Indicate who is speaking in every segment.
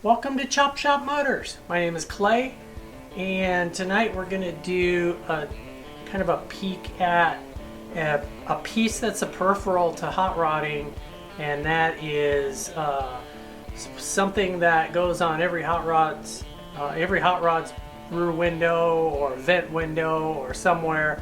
Speaker 1: Welcome to Chop Shop Motors. My name is Clay, and tonight we're going to do a kind of a peek at a piece that's a peripheral to hot rodding, and that is something that goes on every hot rod's rear window or vent window or somewhere,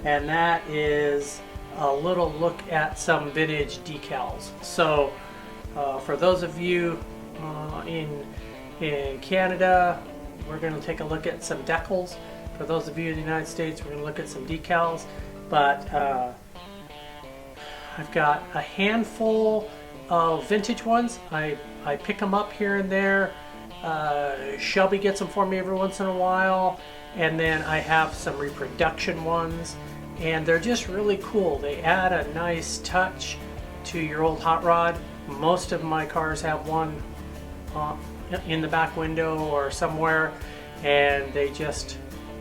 Speaker 1: and that is a little look at some vintage decals. So for those of you in Canada, we're going to take a look at some Decals. For those of you in the United States, we're going to look at some decals. But I've got a handful of vintage ones. I pick them up here and there. Shelby gets them for me every once in a while, and then I have some reproduction ones, and they're just really cool. They add a nice touch to your old hot rod. Most of my cars have one in the back window or somewhere, and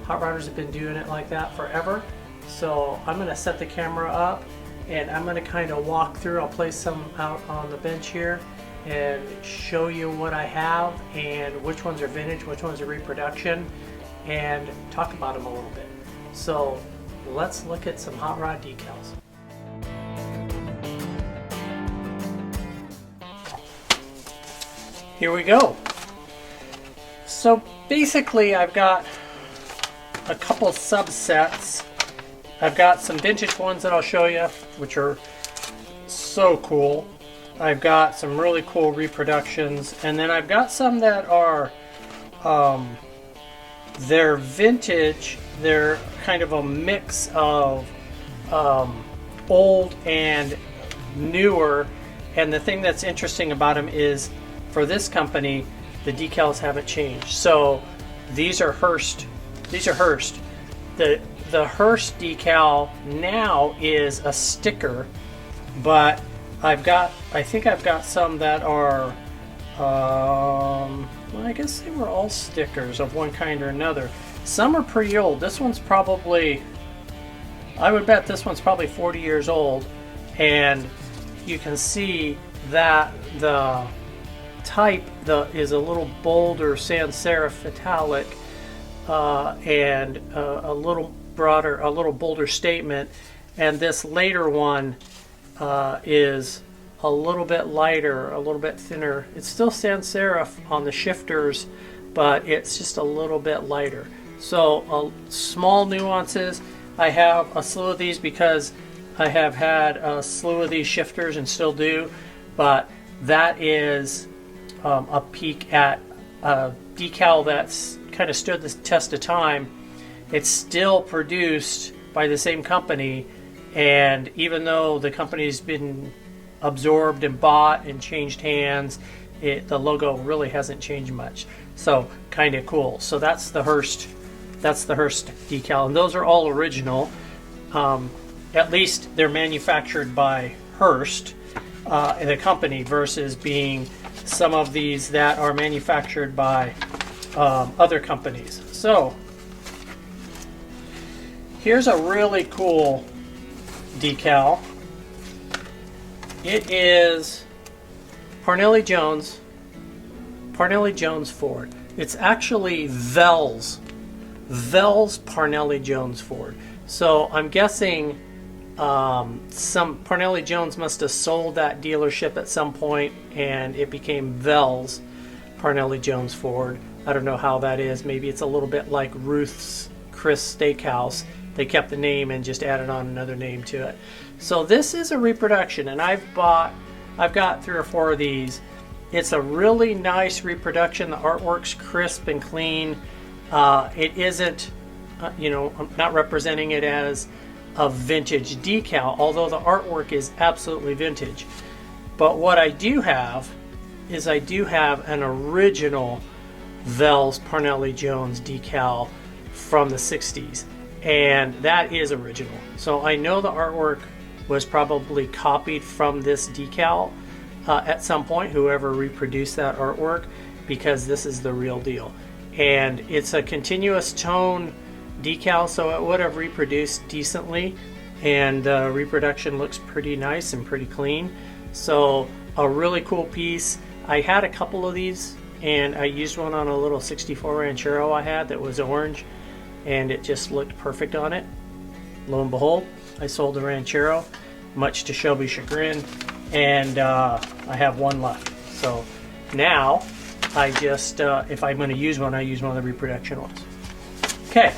Speaker 1: hot rodders have been doing it like that forever. So I'm going to set the camera up and I'm going to kind of walk through. I'll place some out on the bench here and show you what I have and which ones are vintage, which ones are reproduction, and talk about them a little bit. So let's look at some hot rod decals. Here we go. So basically I've got a couple subsets. I've got some vintage ones that I'll show you, which are so cool. I've got some really cool reproductions, and then I've got some that are they're vintage. They're kind of a mix of old and newer, and the thing that's interesting about them is for this company, the decals haven't changed. So these are Hurst. These are Hurst. The Hurst decal now is a sticker, but I think I've got some that are, well, I guess they were all stickers of one kind or another. Some are pretty old. This one's probably, I would bet this one's probably 40 years old, and you can see that the type is a little bolder sans serif italic, and a little broader, a little bolder statement, and this later one is a little bit lighter, a little bit thinner. It's still sans serif on the shifters, but it's just a little bit lighter. So small nuances. I have a slew of these because I have had a slew of these shifters and still do, but that is a peek at a decal that's kind of stood the test of time. It's still produced by the same company, and even though the company's been absorbed and bought and changed hands, the logo really hasn't changed much. So kind of cool. So that's the Hurst decal, and those are all original. At least they're manufactured by Hurst, the company, versus being some of these that are manufactured by other companies. So here's a really cool decal. It is Parnelli Jones Ford. It's actually Vels Parnelli Jones Ford. So I'm guessing some Parnelli Jones must have sold that dealership at some point, and it became Vels Parnelli Jones Ford. I don't know how that is. Maybe it's a little bit like Ruth's Chris Steakhouse. They kept the name and just added on another name to it. So this is a reproduction, and I've got 3 or 4 of these. It's a really nice reproduction. The artwork's crisp and clean. It isn't, I'm not representing it as a vintage decal, although the artwork is absolutely vintage. But what I do have is an original Vels Parnelli Jones decal from the 60s, and that is original. So I know the artwork was probably copied from this decal at some point, whoever reproduced that artwork, because this is the real deal. And it's a continuous tone decal, so it would have reproduced decently, and reproduction looks pretty nice and pretty clean. So a really cool piece. I had a couple of these and I used one on a little 64 Ranchero I had that was orange, and it just looked perfect on it. Lo and behold, I sold the Ranchero, much to Shelby's chagrin, and I have one left. So now I just, if I'm going to use one, I use one of the reproduction ones. Okay,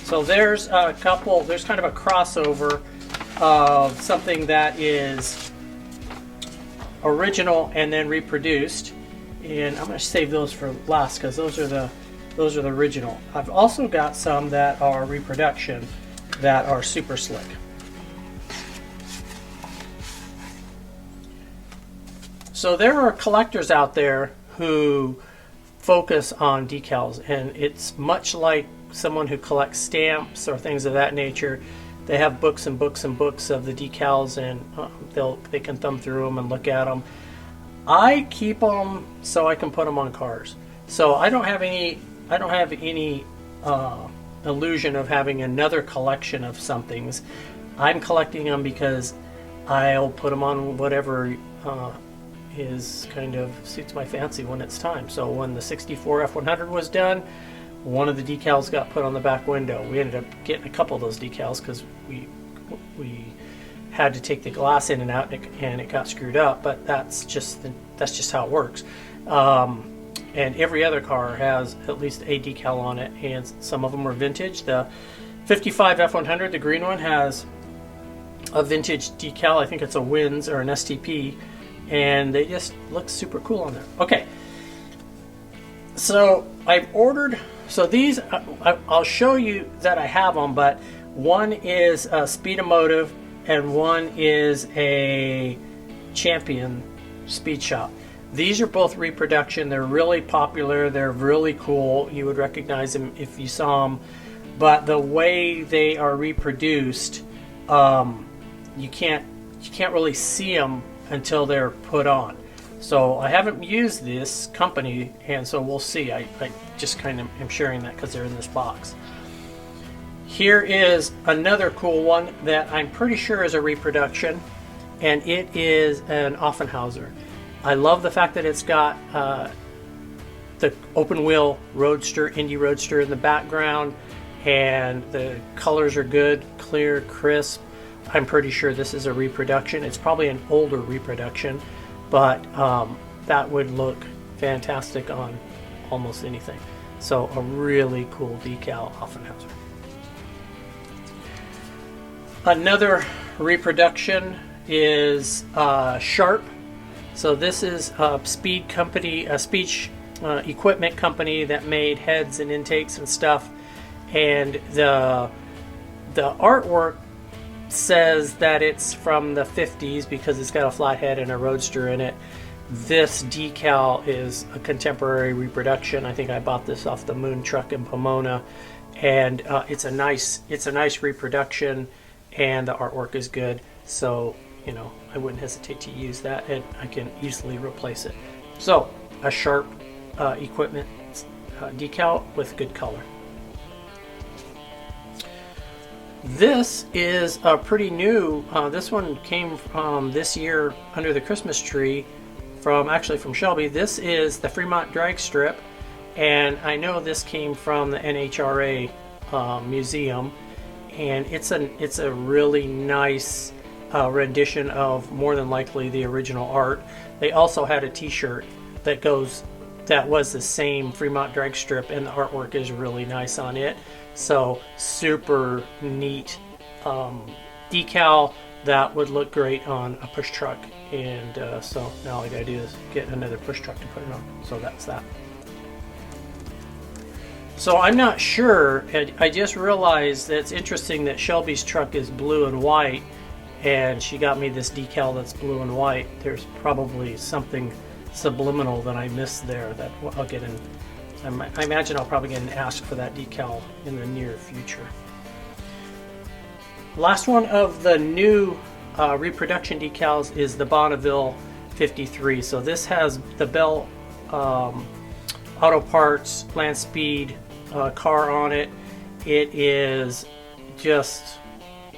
Speaker 1: so there's a couple, there's kind of a crossover of something that is original and then reproduced, and I'm going to save those for last because those are the original. I've also got some that are reproduction that are super slick. So there are collectors out there who focus on decals, and it's much like someone who collects stamps or things of that nature. They have books and books and books of the decals, and they can thumb through them and look at them. I keep them so I can put them on cars. So I don't have any illusion of having another collection of somethings. I'm collecting them because I'll put them on whatever is kind of suits my fancy when it's time. So when the 64 F100 was done, one of the decals got put on the back window. We ended up getting a couple of those decals because we had to take the glass in and out, and it got screwed up. But that's just how it works. And every other car has at least a decal on it, and some of them are vintage. The 55 F100, the green one, has a vintage decal. I think it's a Wins or an STP, and they just look super cool on there. Okay, so I've ordered, so these, I'll show you that I have them, but one is a Speedomotive and one is a Champion Speed Shop. These are both reproduction. They're really popular. They're really cool. You would recognize them if you saw them. But the way they are reproduced, you can't really see them until they're put on. So I haven't used this company, and so we'll see. I just kind of am sharing that because they're in this box. Here is another cool one that I'm pretty sure is a reproduction, and it is an Offenhauser. I love the fact that it's got the open wheel Roadster, Indy Roadster in the background, and the colors are good, clear, crisp. I'm pretty sure this is a reproduction. It's probably an older reproduction, but that would look fantastic on almost anything. So a really cool decal Offenhauser. Another reproduction is Sharp. So this is a speed company, a speech equipment company that made heads and intakes and stuff. And the artwork says that it's from the 50s because it's got a flat head and a Roadster in it. This decal is a contemporary reproduction. I think I bought this off the Moon Truck in Pomona, and it's a nice reproduction, and the artwork is good. So, you know, I wouldn't hesitate to use that, and I can easily replace it. So, a Sharp equipment decal with good color. This is a pretty new, this one came from this year under the Christmas tree, actually from Shelby. This is the Fremont drag strip, and I know this came from the NHRA museum, and it's a really nice rendition of more than likely the original art. They also had a t-shirt that was the same Fremont drag strip, and the artwork is really nice on it. So super neat decal that would look great on a push truck, and so now all I gotta do is get another push truck to put it on. So that's that. So I'm not sure, I just realized that it's interesting that Shelby's truck is blue and white, and she got me this decal that's blue and white. There's probably something subliminal that I missed there that I'll get in. I imagine I'll probably get an ask for that decal in the near future. Last one of the new reproduction decals is the Bonneville 53. So this has the Bell Auto Parts Land Speed car on it. It is just,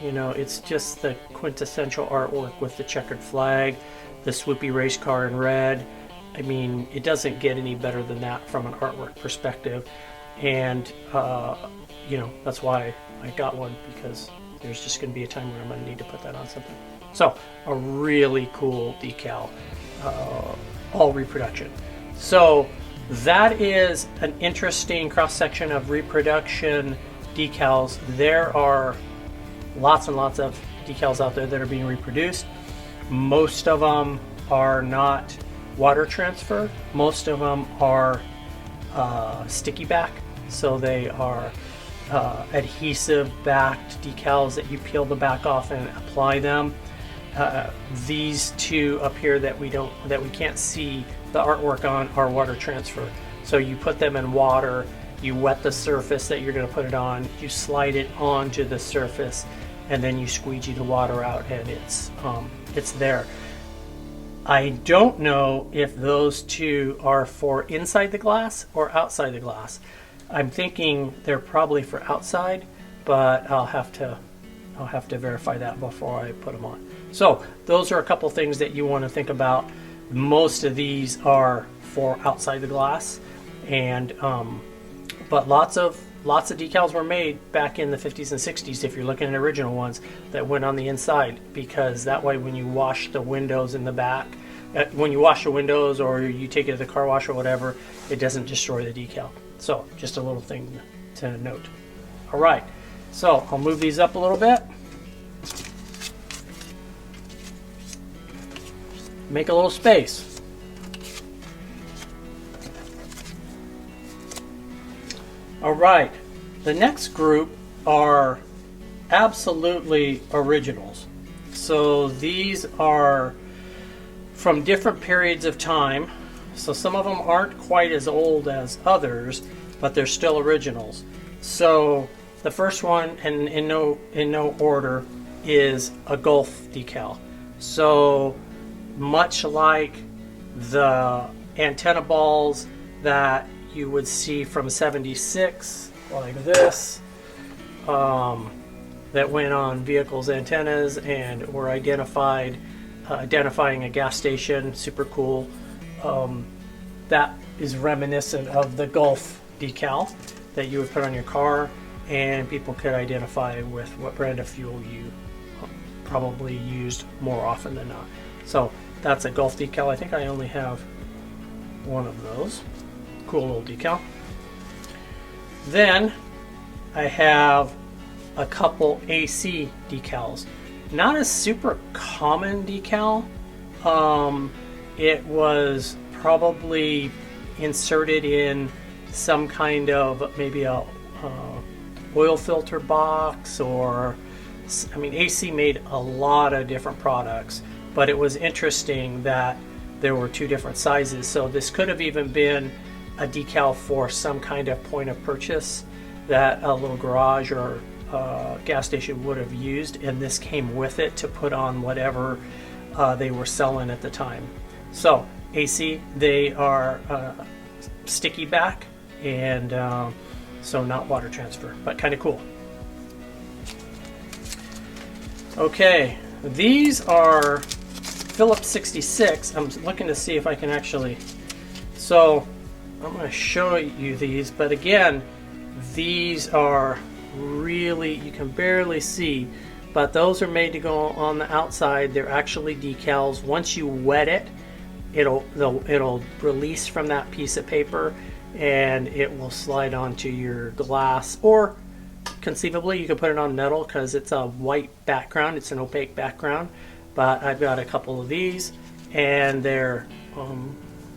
Speaker 1: you know, it's just the quintessential artwork with the checkered flag, the swoopy race car in red, I mean, it doesn't get any better than that from an artwork perspective. And, you know, that's why I got one, because there's just going to be a time where I'm going to need to put that on something. So, a really cool decal, all reproduction. So, that is an interesting cross-section of reproduction decals. There are lots and lots of decals out there that are being reproduced. Most of them are not water transfer. Most of them are sticky back, so they are adhesive backed decals that you peel the back off and apply them. These two up here that we can't see the artwork on are water transfer. So you put them in water, you wet the surface that you're going to put it on, you slide it onto the surface, and then you squeegee the water out, and it's there. I don't know if those two are for inside the glass or outside the glass. I'm thinking they're probably for outside, but I'll have to verify that before I put them on. So those are a couple things that you want to think about. Most of these are for outside the glass, and but lots of decals were made back in the 50s and 60s, if you're looking at original ones, that went on the inside, because that way when you wash the windows in the back, when you wash the windows or you take it to the car wash or whatever, it doesn't destroy the decal. So just a little thing to note. All right, so I'll move these up a little bit. Make a little space. All right, the next group are absolutely originals. So these are from different periods of time. So some of them aren't quite as old as others, but they're still originals. So the first one, and in no order, is a Gulf decal. So much like the antenna balls that you would see from '76, like this, that went on vehicles' antennas and were identifying a gas station, super cool. That is reminiscent of the Gulf decal that you would put on your car, and people could identify with what brand of fuel you probably used more often than not. So that's a Gulf decal. I think I only have one of those. Cool little decal. Then I have a couple AC decals. Not a super common decal. It was probably inserted in some kind of maybe a oil filter box, or I mean, AC made a lot of different products, but it was interesting that there were two different sizes. So this could have even been a decal for some kind of point of purchase that a little garage or gas station would have used, and this came with it to put on whatever they were selling at the time. So AC, they are sticky back, and so not water transfer, but kind of cool. Okay, these are Phillips 66. I'm looking to see if I can actually, so I'm going to show you these, but again, these are really, you can barely see, but those are made to go on the outside. They're actually decals. Once you wet it, it'll release from that piece of paper, and it will slide onto your glass, or conceivably you could put it on metal because it's a white background, it's an opaque background. But I've got a couple of these, and they're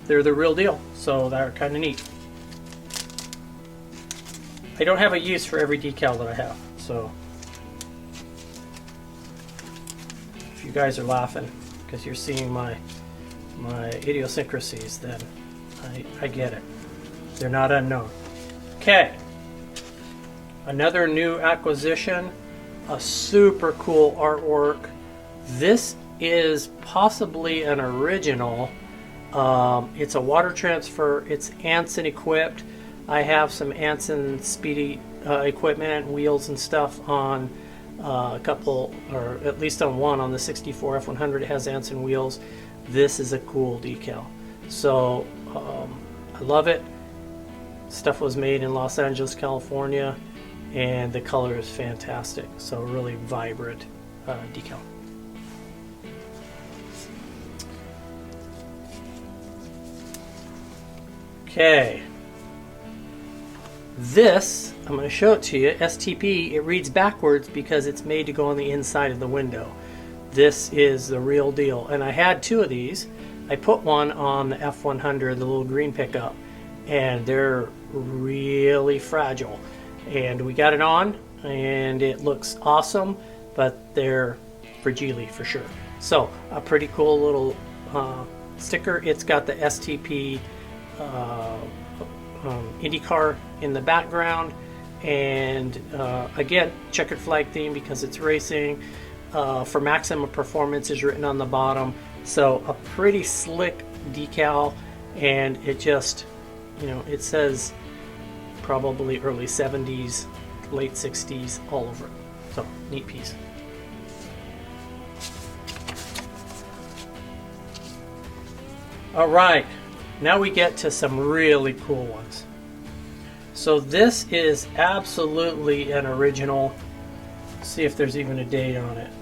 Speaker 1: the real deal, so they're kind of neat. I don't have a use for every decal that I have, so if you guys are laughing because you're seeing my idiosyncrasies, then I get it. They're not unknown. Okay, another new acquisition, a super cool artwork. This is possibly an original. It's a water transfer. It's Anson equipped. I have some Anson Speedy equipment, wheels and stuff on a couple, or at least on one, on the 64 F100. It has Anson wheels. This is a cool decal. So I love it. Stuff was made in Los Angeles, California, and the color is fantastic. So really vibrant decal. Okay. This, I'm going to show it to you, STP, it reads backwards because it's made to go on the inside of the window. This is the real deal. And I had two of these. I put one on the F100, the little green pickup, and they're really fragile. And we got it on, and it looks awesome, but they're fragile for sure. So, a pretty cool little sticker. It's got the STP IndyCar in the background, and again, checkered flag theme because it's racing. For maximum performance is written on the bottom. So a pretty slick decal, and it just, you know, it says probably early 70s, late 60s all over it. So neat piece. All right, now we get to some really cool ones. So this is absolutely an original. Let's see if there's even a date on it.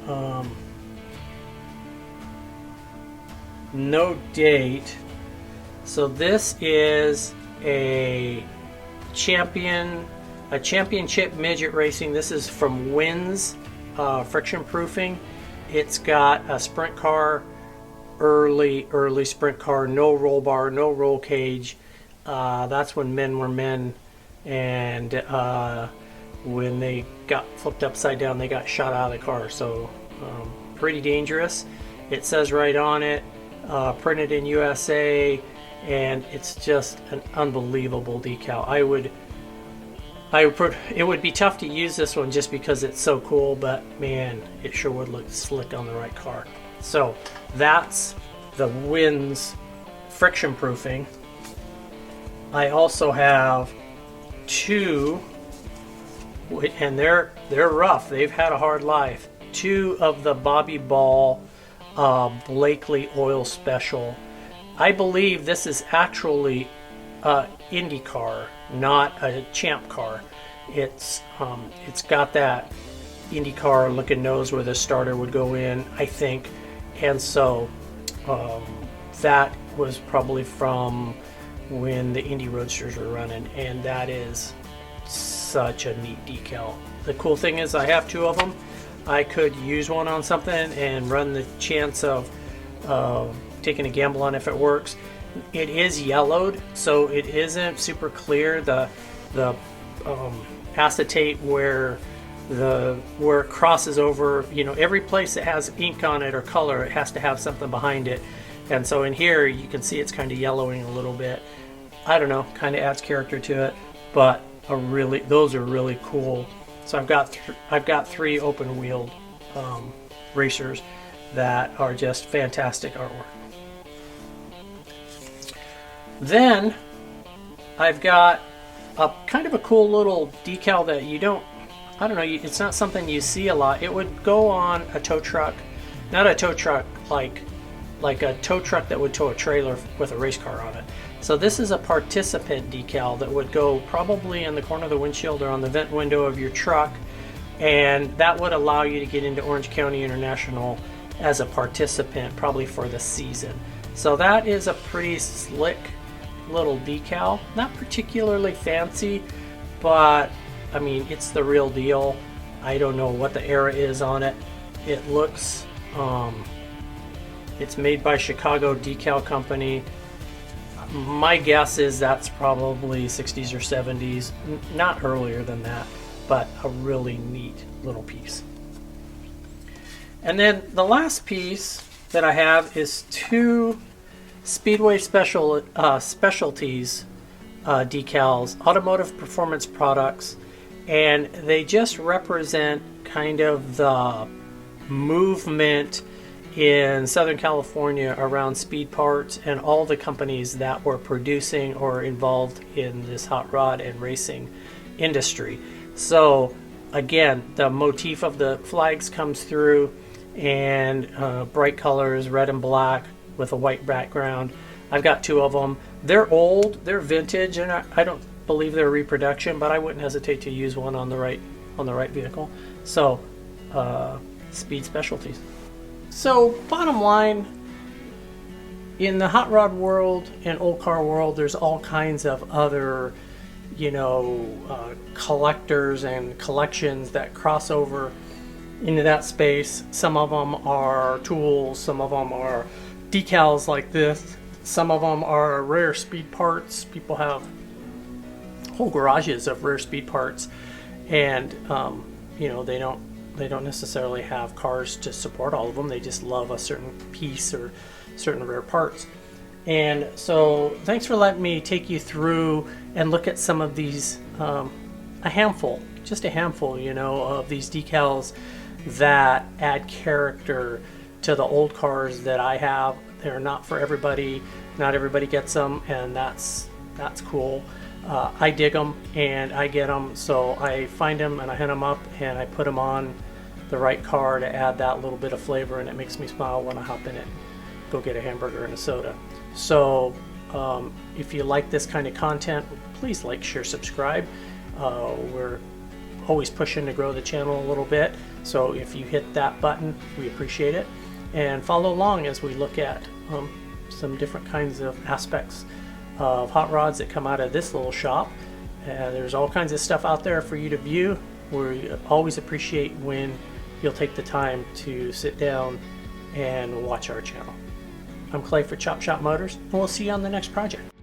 Speaker 1: No date. So this is a championship midget racing. This is from Wynn's friction proofing. It's got a sprint car, early sprint car, no roll bar, no roll cage. That's when men were men, and when they got flipped upside down, they got shot out of the car. So pretty dangerous. It says right on it, printed in USA, and it's just an unbelievable decal. It would be tough to use this one just because it's so cool, but man, it sure would look slick on the right car. So that's the Wynn's friction proofing. I also have two, and they're rough. They've had a hard life. Two of the Bobby Ball Blakely Oil Special. I believe this is actually Indy car, not a champ car. It's got that Indy car looking nose where the starter would go in, I think, and so that was probably from when the Indy Roadsters were running, and that is such a neat decal. The cool thing is I have two of them. I could use one on something and run the chance of taking a gamble on if it works. It is yellowed, so it isn't super clear. The acetate where it crosses over, you know, every place that has ink on it or color, it has to have something behind it. And so in here you can see it's kind of yellowing a little bit. I don't know, kind of adds character to it, but those are really cool. So I've got three open wheeled racers that are just fantastic artwork. Then I've got a kind of a cool little decal that it's not something you see a lot. It would go on a tow truck, not a tow truck like a tow truck that would tow a trailer with a race car on it. So this is a participant decal that would go probably in the corner of the windshield or on the vent window of your truck, and that would allow you to get into Orange County International as a participant, probably for the season. So that is a pretty slick little decal, not particularly fancy, but I mean, it's the real deal. I don't know what the era is on it. It looks it's made by Chicago Decal Company. My guess is that's probably 60s or 70s, not earlier than that, but a really neat little piece. And then the last piece that I have is two Speedway Specialties decals, automotive performance products, and they just represent kind of the movement in Southern California around speed parts and all the companies that were producing or involved in this hot rod and racing industry. So again, the motif of the flags comes through, and bright colors, red and black with a white background. I've got 2 of them. They're old, they're vintage, and I don't believe they're a reproduction, but I wouldn't hesitate to use one on the right vehicle. So Speed Specialties. So bottom line, in the hot rod world and old car world, there's all kinds of other, you know, collectors and collections that cross over into that space. Some of them are tools, some of them are decals like this, some of them are rare speed parts. People have whole garages of rare speed parts, and you know, they don't necessarily have cars to support all of them. They just love a certain piece or certain rare parts. And so thanks for letting me take you through and look at some of these, a handful, you know, of these decals that add character to the old cars that I have. They're not for everybody. Not everybody gets them, and that's cool. I dig them and I get them, so I find them and I hunt them up and I put them on the right car to add that little bit of flavor, and it makes me smile when I hop in it, go get a hamburger and a soda. So if you like this kind of content, please like, share, subscribe. We're always pushing to grow the channel a little bit, so if you hit that button, we appreciate it. And follow along as we look at some different kinds of aspects of hot rods that come out of this little shop. There's all kinds of stuff out there for you to view. We always appreciate when you'll take the time to sit down and watch our channel. I'm Clay for Chop Shop Motors, and we'll see you on the next project.